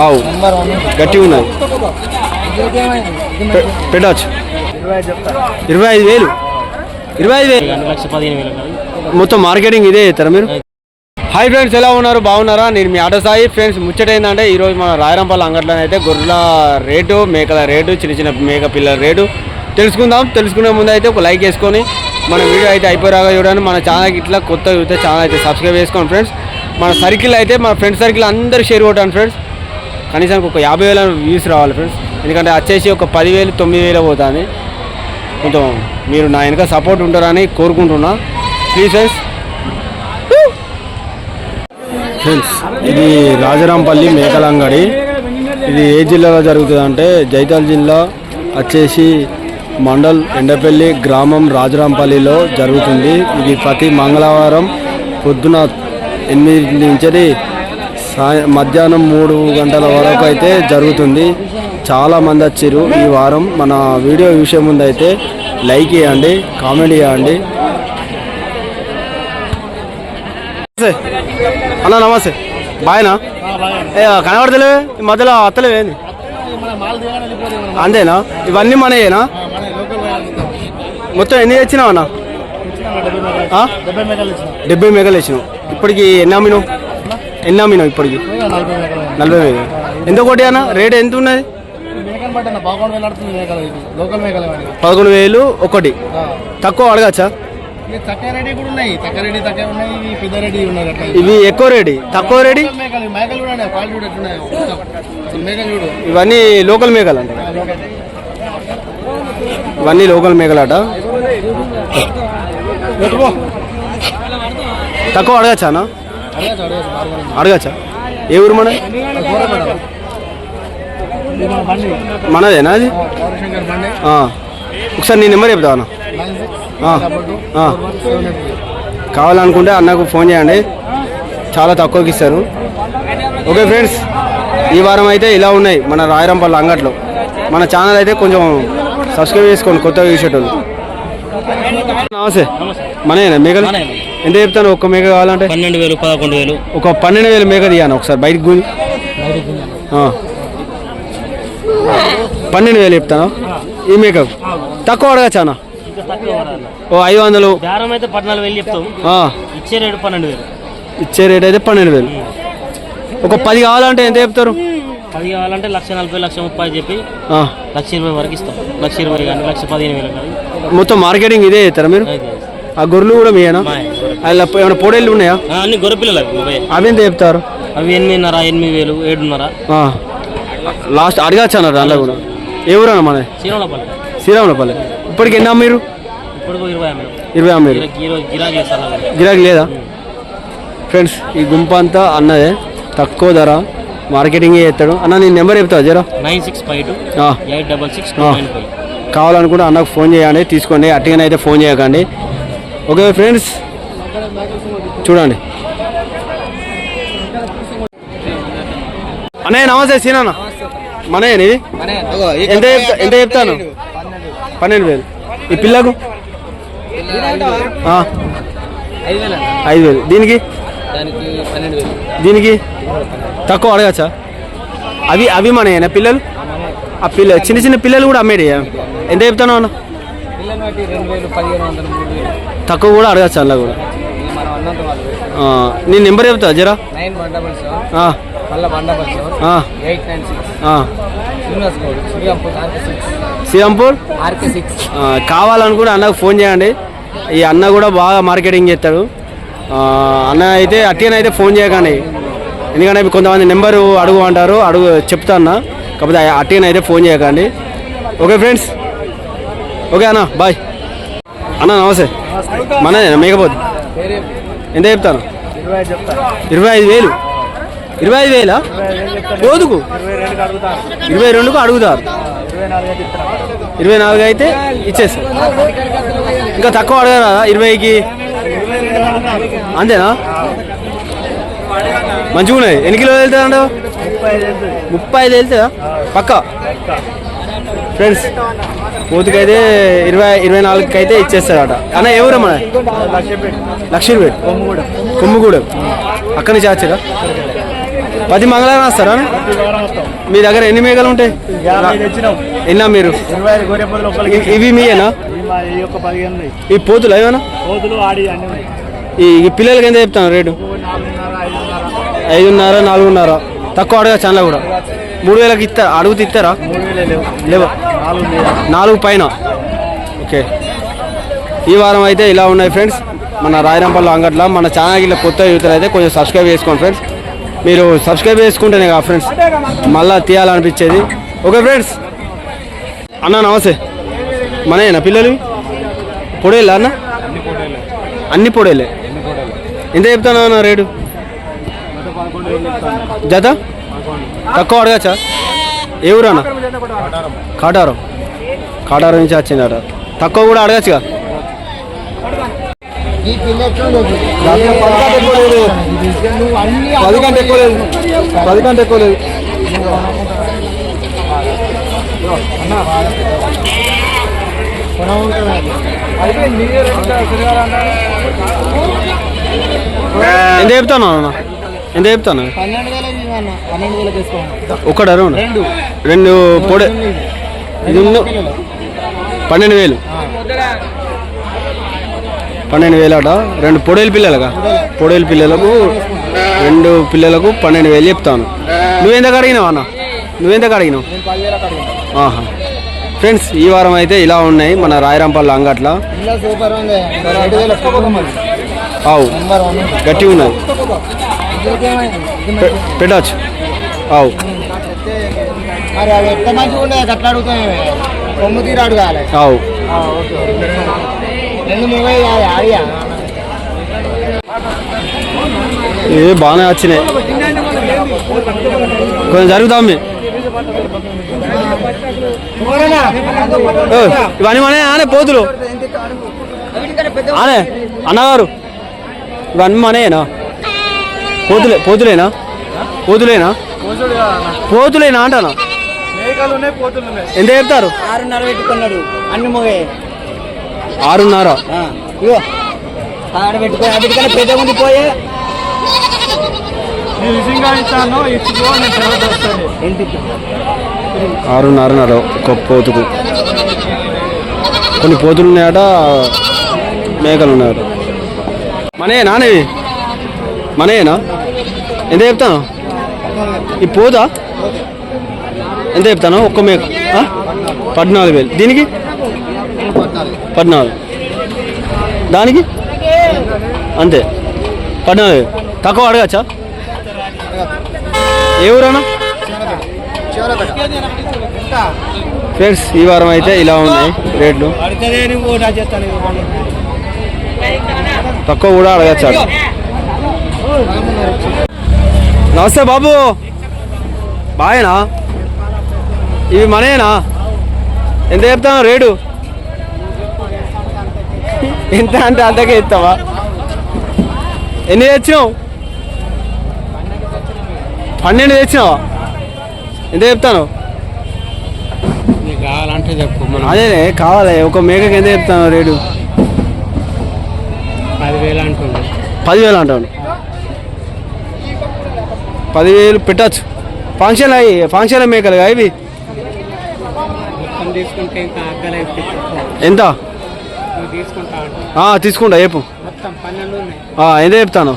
ఆవు గట్టిగా ఉన్నది పెట్టచ్చు 25,000 మొత్తం మార్కెటింగ్ ఇదే చేస్తారా మీరు? హాయ్ ఫ్రెండ్స్, ఎలా ఉన్నారు? బాగున్నారా? నేను మీ ఆటో సాయి. ఫ్రెండ్స్, ముచ్చట ఏంటంటే ఈరోజు మన రాయరంపల్లి అంగట్లో అయితే గొర్రెల రేటు, మేకల రేటు, చిన్న చిన్న మేక పిల్లల రేటు తెలుసుకుందాం. తెలుసుకునే ముందు అయితే ఒక లైక్ వేసుకొని మన వీడియో అయితే అయిపోయాక చూడండి. మన ఛానల్కి ఇట్లా కొత్త చూస్తే ఛానల్ అయితే సబ్స్క్రైబ్ చేసుకోండి ఫ్రెండ్స్. మన సర్కిల్ అయితే మన ఫ్రెండ్ సర్కిల్ అందరూ షేర్ కొట్టాను ఫ్రెండ్స్. కనీసానికి ఒక 50,000 వ్యూస్ రావాలి ఫ్రెండ్స్. ఎందుకంటే వచ్చేసి ఒక 10,000 9,000 పోతుంది. కొంచెం మీరు నా వెనక సపోర్ట్ ఉంటారని కోరుకుంటున్నా. ప్లీజ్ ఫ్రెండ్స్, ఇది రాజరాంపల్లి మేకల అంగడి. ఇది ఏ జిల్లాలో జరుగుతుంది అంటే జైతాల్ జిల్లా వచ్చేసి మండల్ ఎండపల్లి గ్రామం రాజరాంపల్లిలో జరుగుతుంది. ఇది ప్రతి మంగళవారం పొద్దున 8 నుంచి మధ్యాహ్నం 3 గంటల వరకు అయితే జరుగుతుంది. చాలామంది వచ్చారు ఈ వారం. మన వీడియో చూసే ముందు అయితే లైక్ చేయండి, కామెంట్ చేయండి. అన్న నమస్తే, బాయ్నా? కనబడతలే ఈ మధ్యలో అత్తలేవేంది? అంతేనా? ఇవన్నీ మనయేనా? మొత్తం ఎన్ని తెచ్చినావు అన్న? 70 మేకలు తెచ్చినావు. ఇప్పటికి ఎన్ని అమ్మినావు? ఇప్పటికి 40,000. ఎంత కొట్టి అన్న? రేట్ ఎంత ఉన్నది? 11,000 ఒకటి. తక్కువ అడగచ్చా? ఇవి ఎక్కువ రేడి, తక్కువ రేడి. ఇవన్నీ లోకల్ మేకలు అంట. ఇవన్నీ లోకల్ మేకలట. తక్కువ అడగచ్చా అన్న? అడగచ్చా? ఏ ఊరు మన? మనదేనా అది? ఒకసారి నీ నెంబర్ చెప్తావా అన్న? కావాలనుకుంటే అన్నకు ఫోన్ చేయండి, చాలా తక్కువకి ఇస్తారు. ఓకే ఫ్రెండ్స్, ఈ వారం అయితే ఇలా ఉన్నాయి మన రాయరంపల్లి అంగట్లో. మన ఛానల్ అయితే కొంచెం సబ్స్క్రైబ్ చేసుకోండి కొత్తగా చూసేటోళ్ళు. నమస్తే, మనయేనా మేకలు? ఎంత చెప్తాను? ఒక్క మేక కావాలంటే 12,000 11,000. ఒక 12,000 మేక తీయాను ఒకసారి బయటకు గుంజి. 12,000 చెప్తాను ఈ మేక. తక్కువ అడగచ్చానా? ఓ 500. అయితే 14,000 చెప్తాం. ఇచ్చే రేటు 12,000. ఇచ్చే రేట్ అయితే 12,000. ఒక 10 కావాలంటే ఎంత చెప్తారు? 10 కావాలంటే 1,40,000 1,30,000 చెప్పి 1,20,000 వరకు ఇస్తాం. 1,20,000 కానీ 1,15,000 కానీ. మొత్తం మార్కెటింగ్ ఇదే చేస్తారా మీరు? ఆ గొర్రెలు కూడా మీయేనా? అలా ఏమైనా పొడేళ్ళు ఉన్నాయా? అన్ని గొర్రె పిల్లలు. అవి ఎంత చెప్తారు? అవి 8,500 8,000 7,500. లాస్ట్ అడగచ్చు అన్నారు అందులో కూడా. ఏ ఊరన్నా మన? శ్రీరాములపల్లి. ఇప్పటికి ఎన్ని అమ్మారు? ఇప్పుడు 20 అమ్మారు. గిరాకీ లేదా? ఫ్రెండ్స్, ఈ గుంపు అంతా అన్నదే, తక్కువ ధర మార్కెటింగ్ చేస్తాడు. అన్న నేను నెంబర్ చెప్తావు జరా? 9652 కావాలనుకుంటే అన్నకు ఫోన్ చేయండి, తీసుకోండి. అట్టిగానే అయితే ఫోన్ చేయకండి. ఓకే ఫ్రెండ్స్, చూడండి. అన్నయ్య నమస్తే. సీనా మనయ్య ఇది ఎంత చెప్తాను? 12,000. ఈ పిల్లకు 5,000. దీనికి తక్కువ అడగచ్చా? అవి మనయేనా పిల్లలు? ఆ పిల్లలు చిన్న చిన్న పిల్లలు కూడా అమ్మేడియా? ఎంత చెప్తాను అన్న? తక్కువ కూడా అడగచ్చా అలా కూడా? నీ నెంబర్ చెప్తా జరా? శ్రీరాంపూర్. కావాలనుకుంటే అన్నకు ఫోన్ చేయండి. ఈ అన్న కూడా బాగా మార్కెటింగ్ చేస్తాడు. అన్న అయితే అట్టిగానైతే ఫోన్ చేయకండి, ఎందుకంటే కొంతమంది నెంబరు అడుగు అంటారు. చెప్తా అన్న, కాకపోతే అట్టిగానైతే ఫోన్ చేయకండి. ఓకే ఫ్రెండ్స్, ఓకే అన్న, బాయ్. అన్న నమస్తే, మనదేనా మేకపోతే? ఎంత చెప్తాను? 25,000. 25,000 పోదుకు? 22కు అడుగుతారు. 24 అయితే ఇచ్చేస్తారు. ఇంకా తక్కువ అడగరా? 20కి అంతేనా? మంచిగా ఉన్నాయి. ఎన్ని కిలోలు వెళ్తుంది అంటావు? 35 వెళ్తుందా పక్క? ఫ్రెండ్స్, పోతుకైతే 24కి అయితే ఇచ్చేస్తారట. అన్న ఎవరు మన? లక్ష్మీపేట కొమ్ముగూడెం. అక్కడి నుంచి వచ్చారా? ప్రతి మంగళవారం వస్తారా మీ దగ్గర ఎన్ని మేకలు ఉంటాయి ఎన్నా మీరు ఇవి మీయేనా ఈ పోతులు ఏమైనా ఈ పిల్లలకి ఎంత చెప్తాను రేటు 5,500 4,500 తక్కువ అడగా చాలా కూడా 3,000కి ఇస్తారా అడుగుతూ ఇస్తారా లేవు 4 పైన ఓకే ఈ వారం అయితే ఇలా ఉన్నాయి ఫ్రెండ్స్ మన రాయరంపల్లి అంగట్లో మన ఛానల్కి ఇలా కొత్త యూతులు అయితే కొంచెం సబ్స్క్రైబ్ చేసుకోండి ఫ్రెండ్స్ మీరు సబ్స్క్రైబ్ చేసుకుంటేనే కదా ఫ్రెండ్స్ మళ్ళీ తీయాలనిపించేది ఓకే ఫ్రెండ్స్ అన్న నమస్తే మనయేనా పిల్లలు పొడేలా అన్న అన్ని పొడేలే ఎంత చెప్తాను అన్న రేటు జత తక్కువ అడగచ్చా ఏ ఊరు అన్న కాటారం నుంచి వచ్చిందట తక్కువ కూడా అడగచ్చుగా పది కంటే ఎక్కువ లేదు ఎంత చెప్తాను అన్న ఎంత చెప్తాను ఒక్కడా రెండు పొడే ఇది 12,000 అట రెండు పొడేలు పిల్లలుగా పొడేలు పిల్లలకు 2 పిల్లలకు 12,000 చెప్తాను నువ్వెంతకు అడిగినావు అన్న నువ్వెంతకు అడిగినావు ఫ్రెండ్స్ ఈ వారం అయితే ఇలా ఉన్నాయి మన రాయరంపల్లి అంగట్లో అవు గట్టి ఉన్నది పెట్టచ్చు అవు అవు ఏ బాగానే వచ్చినాయి కొంచెం జరుగుతాం ఇవన్నీ మనే ఆనే పోతులు ఆనే అన్నగారు ఇవన్నీ మనేనా పోతులేనా అంటానా ఎంత చెప్తారు 6,500 పెట్టుకున్నాడు అన్ని మోగే 6,500 పెద్ద ఉంది పోయే 6,500 ఒక పోతుకు కొన్ని పోతులు ఉన్నాయట మేకలు ఉన్నాయట మనయేనా ఎంత చెప్తాను ఈ పోదా ఎంత చెప్తాను ఒక్క మేక 14,000 దీనికి 14 దానికి అంతే 14,000 తక్కువ అడగచ్చా ఏ ఊరన్నా ఫ్రెండ్స్ ఈ వారం అయితే ఇలా ఉన్నాయి రేట్లు తక్కువ కూడా అడగచ్చా నమస్తే బాబు బాయేనా ఇవి మనయేనా ఎంత చెప్తాను రేటు ఎంత అంటే అంతకే ఇస్తావా ఎన్ని తెచ్చినావు 12 తెచ్చినావా ఎంత చెప్తాను కావాలంటే చెప్పు అదే కావాలి ఒక మేకకి ఎంత చెప్తాను రేటు 10,000 అంటుంది 10,000 అంటాను 10,000 పెట్టచ్చు ఫంక్షన్ మేకలుగా ఇవి తీసుకుంటే ఎంత తీసుకుంటా చెప్పు ఎంత చెప్తాను